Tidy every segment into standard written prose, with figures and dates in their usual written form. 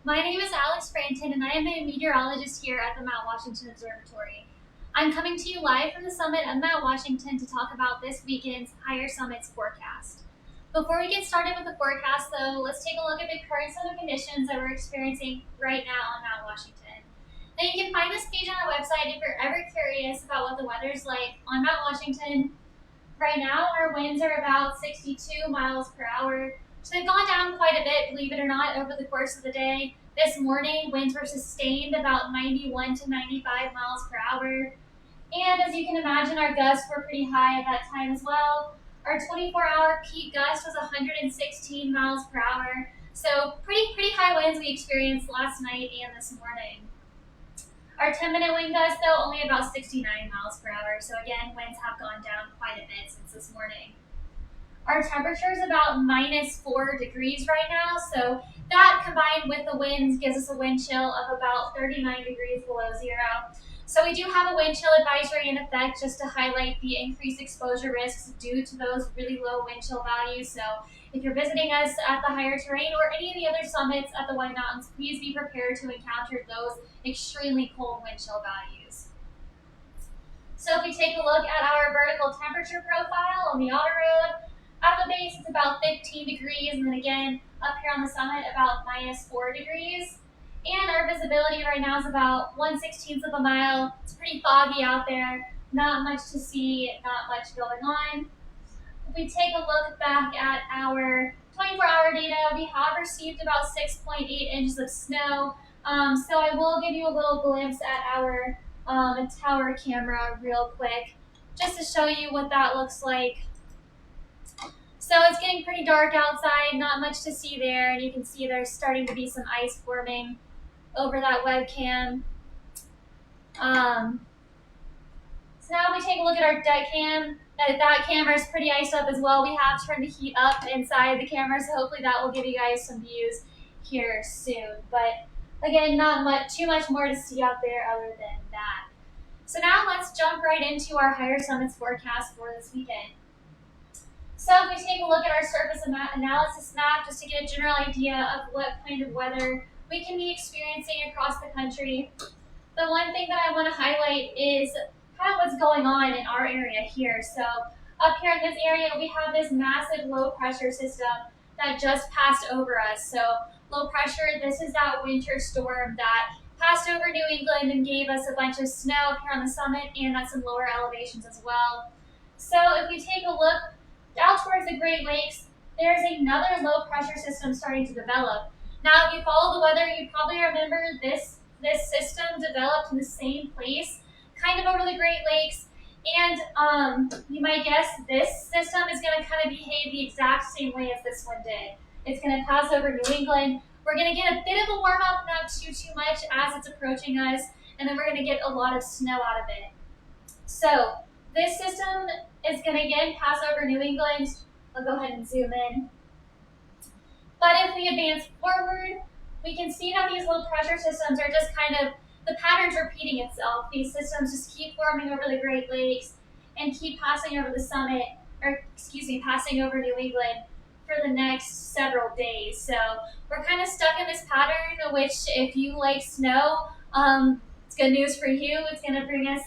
My name is Alex Branton, and I am a meteorologist here at the Mount Washington Observatory. I'm coming to you live from the summit of Mount Washington to talk about this weekend's Higher Summits forecast. Before we get started with the forecast, though, let's take a look at the current set of conditions that we're experiencing right now on Mount Washington. Now, you can find this page on our website if you're ever curious about what the weather's like on Mount Washington. Right now, our winds are about 62 miles per hour. So they've gone down quite a bit, believe it or not, over the course of the day. This morning, winds were sustained about 91 to 95 miles per hour. And as you can imagine, our gusts were pretty high at that time as well. Our 24-hour peak gust was 116 miles per hour. So pretty high winds we experienced last night and this morning. Our 10-minute wind gust, though, only about 69 miles per hour. So again, winds have gone down quite a bit since this morning. Our temperature is about -4 degrees right now, so that combined with the winds gives us a wind chill of about 39 degrees below zero. So we do have a wind chill advisory in effect just to highlight the increased exposure risks due to those really low wind chill values. So if you're visiting us at the higher terrain or any of the other summits at the White Mountains, please be prepared to encounter those extremely cold wind chill values. So if we take a look at our vertical temperature profile on the auto road, at the base, it's about 15 degrees, and then again, up here on the summit, about -4 degrees. And our visibility right now is about 1/16 of a mile. It's pretty foggy out there, not much to see, not much going on. If we take a look back at our 24-hour data, we have received about 6.8 inches of snow. So I will give you a little glimpse at our tower camera real quick, just to show you what that looks like. So it's getting pretty dark outside, not much to see there, and you can see there's starting to be some ice forming over that webcam. So now if we take a look at our deck cam, that camera is pretty iced up as well. We have turned the heat up inside the camera, so hopefully that will give you guys some views here soon. But again, not too much more to see out there other than that. So now let's jump right into our Higher Summits forecast for this weekend. So if we take a look at our surface analysis map, just to get a general idea of what kind of weather we can be experiencing across the country, the one thing that I want to highlight is kind of what's going on in our area here. So up here in this area, we have this massive low pressure system that just passed over us. So low pressure, this is that winter storm that passed over New England and gave us a bunch of snow up here on the summit and at some lower elevations as well. So if we take a look out towards the Great Lakes, there's another low pressure system starting to develop. Now, if you follow the weather, you probably remember this system developed in the same place, kind of over the Great Lakes, and you might guess this system is going to kind of behave the exact same way as this one did. It's going to pass over New England. We're going to get a bit of a warm up, not too much as it's approaching us, and then we're going to get a lot of snow out of it. So this system is going to again pass over New England. I'll go ahead and zoom in. But if we advance forward, we can see how these low pressure systems are just kind of, the pattern's repeating itself. These systems just keep forming over the Great Lakes and keep passing over the summit, passing over New England for the next several days. So we're kind of stuck in this pattern, which if you like snow, it's good news for you. It's going to bring us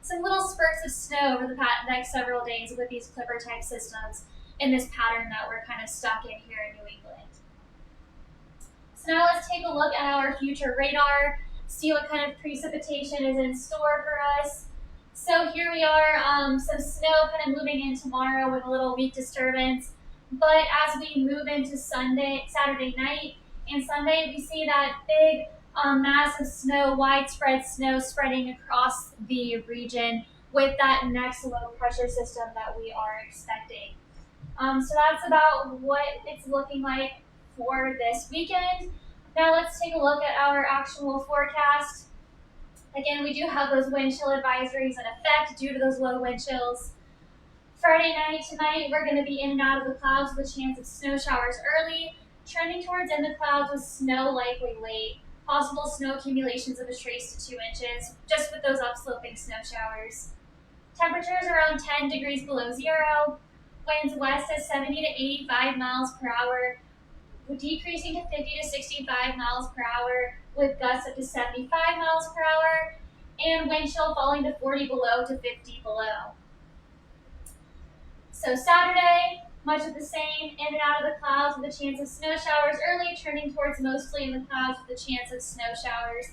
some little spurts of snow over the next several days with these clipper type systems in this pattern that we're kind of stuck in here in New England. So now let's take a look at our future radar, see what kind of precipitation is in store for us. So here we are, some snow kind of moving in tomorrow with a little weak disturbance. But as we move into Saturday night and Sunday, we see that big mass of snow, widespread snow spreading across the region with that next low pressure system that we are expecting. So that's about what it's looking like for this weekend. Now let's take a look at our actual forecast. Again, we do have those wind chill advisories in effect due to those low wind chills. Friday night tonight, we're going to be in and out of the clouds with a chance of snow showers early, trending towards in the clouds with snow likely late. Possible snow accumulations of a trace to 2 inches, just with those upsloping snow showers. Temperatures around 10 degrees below zero. Winds west at 70 to 85 miles per hour. decreasing to 50 to 65 miles per hour with gusts up to 75 miles per hour, and wind chill falling to 40 below to 50 below. So Saturday, much of the same, in and out of the clouds with a chance of snow showers early, turning towards mostly in the clouds with a chance of snow showers.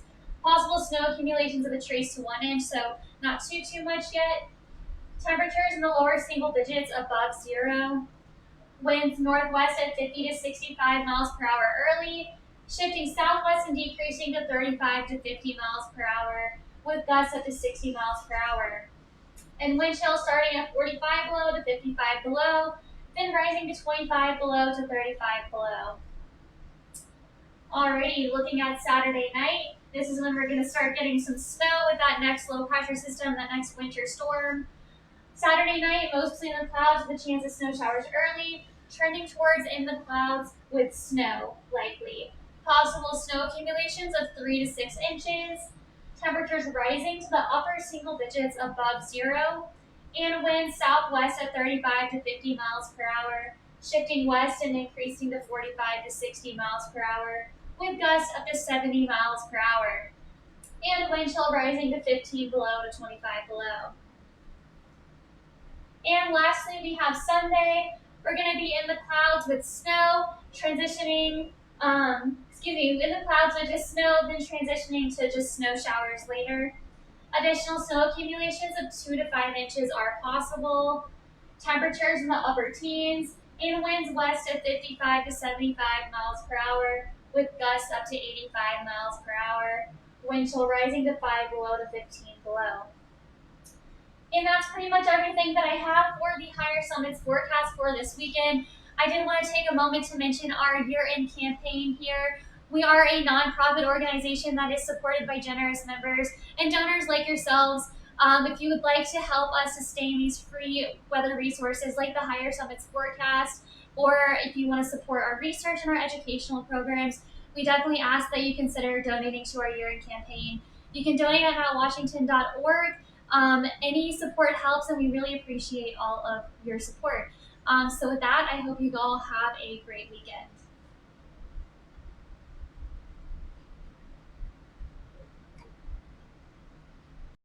Possible snow accumulations of a trace to 1 inch, so not too much yet. Temperatures in the lower single digits above 0. Winds northwest at 50 to 65 miles per hour early, shifting southwest and decreasing to 35 to 50 miles per hour, with gusts up to 60 miles per hour. And wind chill starting at 45 below to 55 below, then rising to 25 below to 35 below. Alrighty, looking at Saturday night, this is when we're going to start getting some snow with that next low pressure system, that next winter storm. Saturday night, mostly in the clouds with a chance of snow showers early, trending towards in the clouds with snow, likely. Possible snow accumulations of 3 to 6 inches. Temperatures rising to the upper single digits above 0. And winds southwest at 35 to 50 miles per hour, shifting west and increasing to 45 to 60 miles per hour, with gusts up to 70 miles per hour. And wind chill rising to 15 below to 25 below. And lastly, we have Sunday. We're going to be in the clouds with snow, transitioning, in the clouds with just snow, then transitioning to just snow showers later. Additional snow accumulations of 2 to 5 inches are possible. Temperatures in the upper teens, and winds west at 55 to 75 miles per hour, with gusts up to 85 miles per hour. Wind chill rising to 5 below to 15 below. And that's pretty much everything that I have for the Higher Summits forecast for this weekend. I did want to take a moment to mention our year-end campaign here. We are a nonprofit organization that is supported by generous members and donors like yourselves. If you would like to help us sustain these free weather resources like the Higher Summits forecast, or if you want to support our research and our educational programs, we definitely ask that you consider donating to our year-end campaign. You can donate at mountwashington.org. Any support helps, and we really appreciate all of your support. So with that, I hope you all have a great weekend.